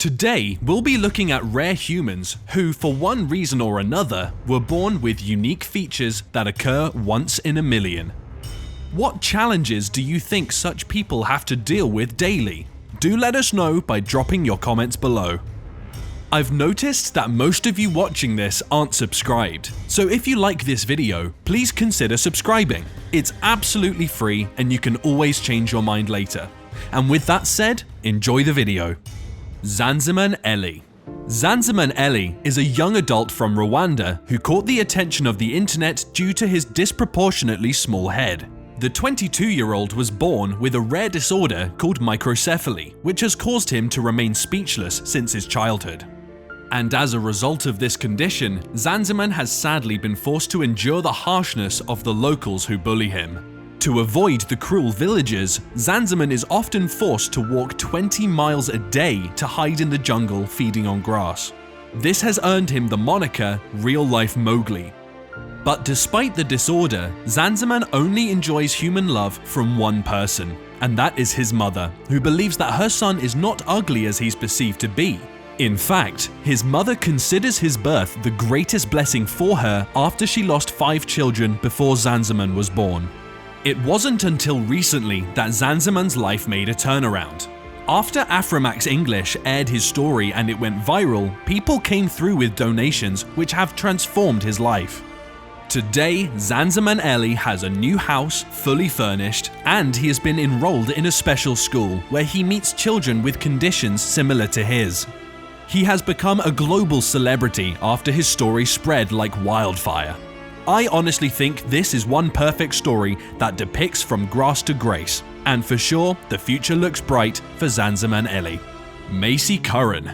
Today, we'll be looking at rare humans who, for one reason or another, were born with unique features that occur once in a million. What challenges do you think such people have to deal with daily? Do let us know by dropping your comments below. I've noticed that most of you watching this aren't subscribed, so if you like this video, please consider subscribing. It's absolutely free and you can always change your mind later. And with that said, enjoy the video. Zanziman Eli. Zanziman Eli is a young adult from Rwanda who caught the attention of the internet due to his disproportionately small head. The 22-year-old was born with a rare disorder called microcephaly, which has caused him to remain speechless since his childhood. And as a result of this condition, Zanziman has sadly been forced to endure the harshness of the locals who bully him. To avoid the cruel villagers, Zanziman is often forced to walk 20 miles a day to hide in the jungle feeding on grass. This has earned him the moniker real-life Mowgli. But despite the disorder, Zanziman only enjoys human love from one person, and that is his mother, who believes that her son is not ugly as he's perceived to be. In fact, his mother considers his birth the greatest blessing for her after she lost 5 children before Zanziman was born. It wasn't until recently that Zanziman's life made a turnaround. After Afromax English aired his story and it went viral, people came through with donations which have transformed his life. Today, Zanziman Eli has a new house, fully furnished, and he has been enrolled in a special school where he meets children with conditions similar to his. He has become a global celebrity after his story spread like wildfire. I honestly think this is one perfect story that depicts from grass to grace, and for sure, the future looks bright for Zanziman Eli. Macy Curran.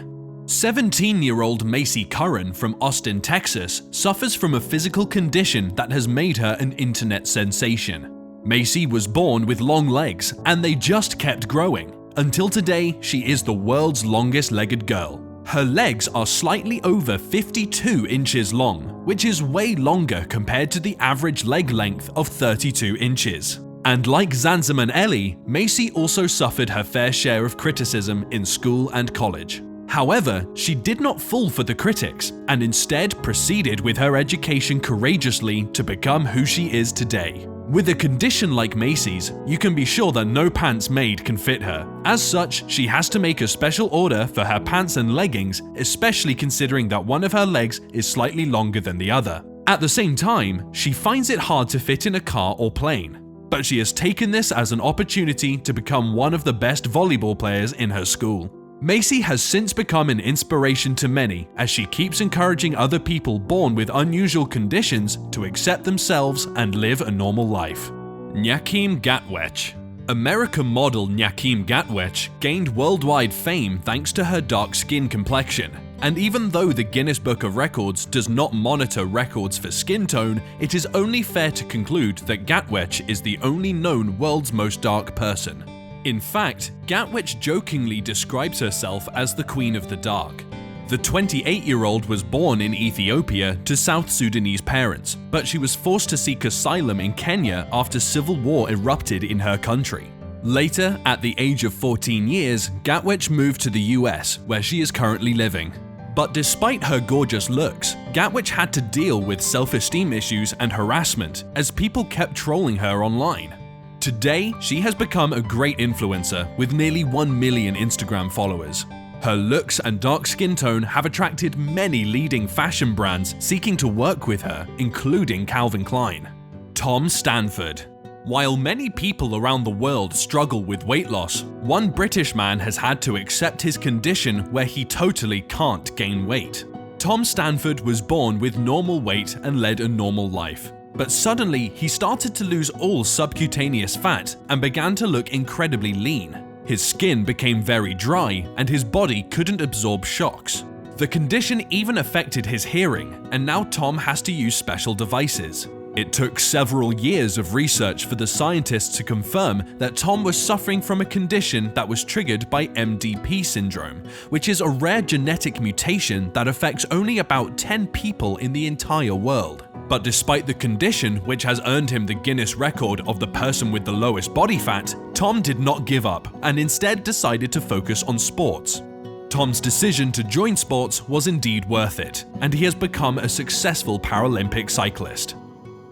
17-year-old Macy Curran from Austin, Texas, suffers from a physical condition that has made her an internet sensation. Macy was born with long legs, and they just kept growing. Until today, she is the world's longest-legged girl. Her legs are slightly over 52 inches long, which is way longer compared to the average leg length of 32 inches. And like Zanziman Eli, Macy also suffered her fair share of criticism in school and college. However, she did not fall for the critics, and instead proceeded with her education courageously to become who she is today. With a condition like Macy's, you can be sure that no pants made can fit her. As such, she has to make a special order for her pants and leggings, especially considering that one of her legs is slightly longer than the other. At the same time, she finds it hard to fit in a car or plane. But she has taken this as an opportunity to become one of the best volleyball players in her school. Macy has since become an inspiration to many as she keeps encouraging other people born with unusual conditions to accept themselves and live a normal life. Nyakim Gatwech. American model Nyakim Gatwech gained worldwide fame thanks to her dark skin complexion. And even though the Guinness Book of Records does not monitor records for skin tone, it is only fair to conclude that Gatwech is the only known world's most dark person. In fact, Gatwech jokingly describes herself as the Queen of the Dark. The 28-year-old was born in Ethiopia to South Sudanese parents, but she was forced to seek asylum in Kenya after civil war erupted in her country. Later, at the age of 14 years, Gatwech moved to the US, where she is currently living. But despite her gorgeous looks, Gatwech had to deal with self-esteem issues and harassment as people kept trolling her online. Today, she has become a great influencer with nearly 1 million Instagram followers. Her looks and dark skin tone have attracted many leading fashion brands seeking to work with her, including Calvin Klein. Tom Stanford. While many people around the world struggle with weight loss, one British man has had to accept his condition where he totally can't gain weight. Tom Stanford was born with normal weight and led a normal life. But suddenly, he started to lose all subcutaneous fat and began to look incredibly lean. His skin became very dry and his body couldn't absorb shocks. The condition even affected his hearing, and now Tom has to use special devices. It took several years of research for the scientists to confirm that Tom was suffering from a condition that was triggered by MDP syndrome, which is a rare genetic mutation that affects only about 10 people in the entire world. But despite the condition, which has earned him the Guinness record of the person with the lowest body fat, Tom did not give up and instead decided to focus on sports. Tom's decision to join sports was indeed worth it, and he has become a successful Paralympic cyclist.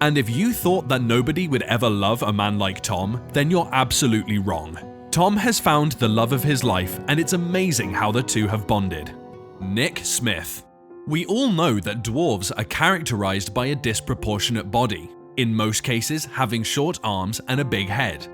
And if you thought that nobody would ever love a man like Tom, then you're absolutely wrong. Tom has found the love of his life, and it's amazing how the two have bonded. Nick Smith. We all know that dwarves are characterized by a disproportionate body, in most cases having short arms and a big head.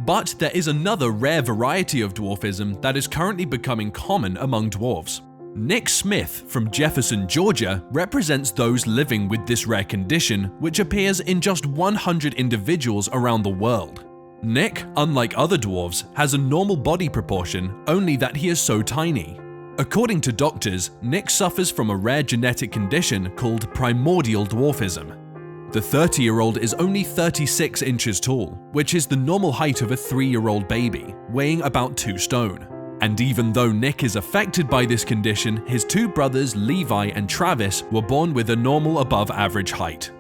But there is another rare variety of dwarfism that is currently becoming common among dwarves. Nick Smith from Jefferson, Georgia, represents those living with this rare condition, which appears in just 100 individuals around the world. Nick, unlike other dwarves, has a normal body proportion, only that he is so tiny. According to doctors, Nick suffers from a rare genetic condition called primordial dwarfism. The 30-year-old is only 36 inches tall, which is the normal height of a 3-year-old baby, weighing about 2 stone. And even though Nick is affected by this condition, his 2 brothers Levi and Travis were born with a normal above average height.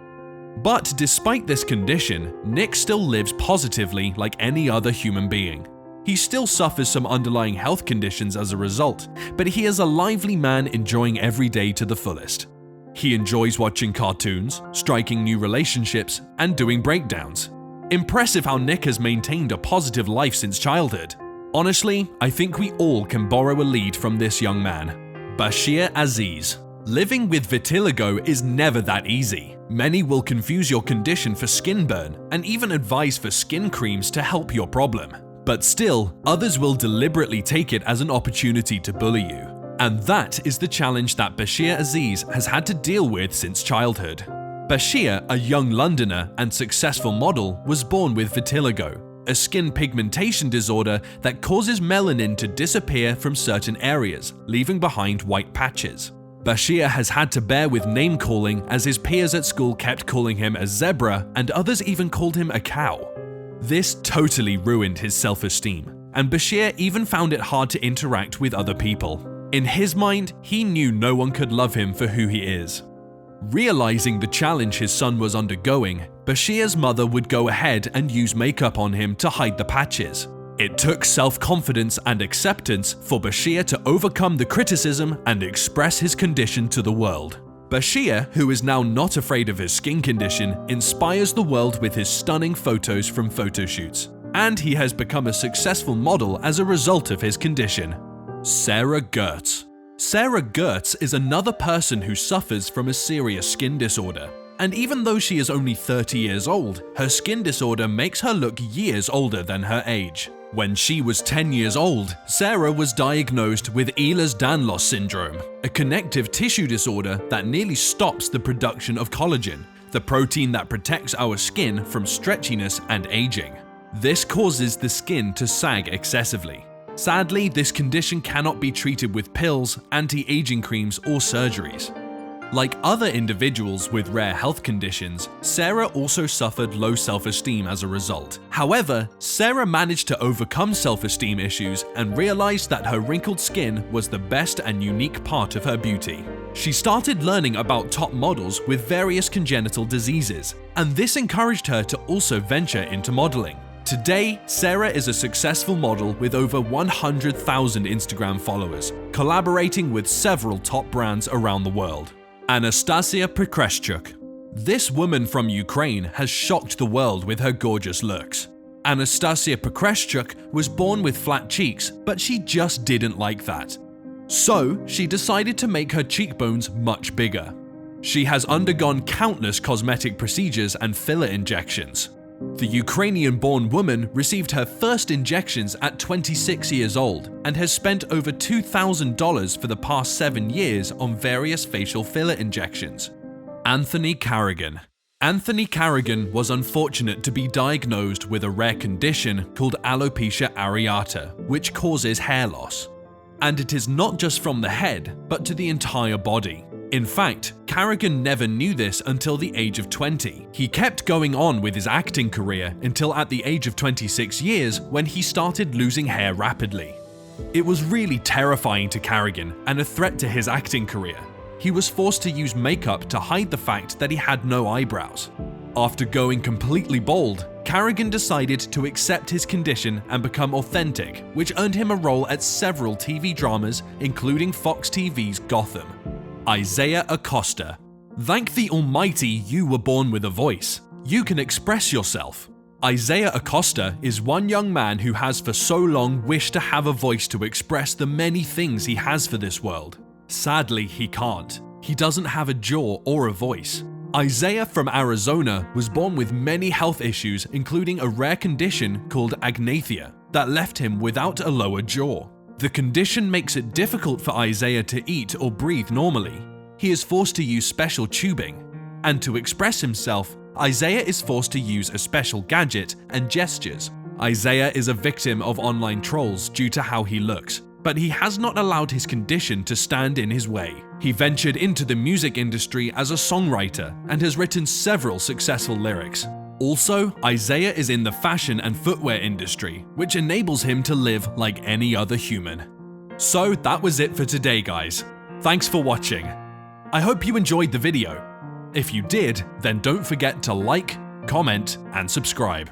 But despite this condition, Nick still lives positively like any other human being. He still suffers some underlying health conditions as a result, but he is a lively man enjoying every day to the fullest. He enjoys watching cartoons, striking new relationships, and doing breakdowns. Impressive how Nick has maintained a positive life since childhood. Honestly, I think we all can borrow a lead from this young man. Bashir Aziz. Living with vitiligo is never that easy. Many will confuse your condition for skin burn and even advise for skin creams to help your problem. But still, others will deliberately take it as an opportunity to bully you. And that is the challenge that Bashir Aziz has had to deal with since childhood. Bashir, a young Londoner and successful model, was born with vitiligo, a skin pigmentation disorder that causes melanin to disappear from certain areas, leaving behind white patches. Bashir has had to bear with name-calling as his peers at school kept calling him a zebra and others even called him a cow. This totally ruined his self-esteem, and Bashir even found it hard to interact with other people. In his mind, he knew no one could love him for who he is. Realizing the challenge his son was undergoing, Bashir's mother would go ahead and use makeup on him to hide the patches. It took self-confidence and acceptance for Bashir to overcome the criticism and express his condition to the world. Bashir, who is now not afraid of his skin condition, inspires the world with his stunning photos from photo shoots, and he has become a successful model as a result of his condition. Sarah Gertz. Sarah Gertz is another person who suffers from a serious skin disorder. And even though she is only 30 years old, her skin disorder makes her look years older than her age. When she was 10 years old, Sarah was diagnosed with Ehlers-Danlos syndrome, a connective tissue disorder that nearly stops the production of collagen, the protein that protects our skin from stretchiness and aging. This causes the skin to sag excessively. Sadly, this condition cannot be treated with pills, anti-aging creams, or surgeries. Like other individuals with rare health conditions, Sarah also suffered low self-esteem as a result. However, Sarah managed to overcome self-esteem issues and realized that her wrinkled skin was the best and unique part of her beauty. She started learning about top models with various congenital diseases, and this encouraged her to also venture into modeling. Today, Sarah is a successful model with over 100,000 Instagram followers, collaborating with several top brands around the world. Anastasia Pokrestyuk. This woman from Ukraine has shocked the world with her gorgeous looks. Anastasia Pokrestyuk was born with flat cheeks, but she just didn't like that. So, she decided to make her cheekbones much bigger. She has undergone countless cosmetic procedures and filler injections. The Ukrainian-born woman received her first injections at 26 years old and has spent over $2,000 for the past 7 years on various facial filler injections. Anthony Carrigan. Anthony Carrigan was unfortunate to be diagnosed with a rare condition called alopecia areata, which causes hair loss. And it is not just from the head, but to the entire body. In fact, Carrigan never knew this until the age of 20. He kept going on with his acting career until at the age of 26 years when he started losing hair rapidly. It was really terrifying to Carrigan and a threat to his acting career. He was forced to use makeup to hide the fact that he had no eyebrows. After going completely bald, Carrigan decided to accept his condition and become authentic, which earned him a role at several TV dramas, including Fox TV's Gotham. Isaiah Acosta. Thank the Almighty you were born with a voice. You can express yourself. Isaiah Acosta is one young man who has for so long wished to have a voice to express the many things he has for this world. Sadly, he can't. He doesn't have a jaw or a voice. Isaiah from Arizona was born with many health issues, including a rare condition called agnathia that left him without a lower jaw. The condition makes it difficult for Isaiah to eat or breathe normally. He is forced to use special tubing, and to express himself, Isaiah is forced to use a special gadget and gestures. Isaiah is a victim of online trolls due to how he looks, but he has not allowed his condition to stand in his way. He ventured into the music industry as a songwriter and has written several successful lyrics. Also, Isaiah is in the fashion and footwear industry, which enables him to live like any other human. So that was it for today, guys. Thanks for watching. I hope you enjoyed the video. If you did, then don't forget to like, comment, and subscribe.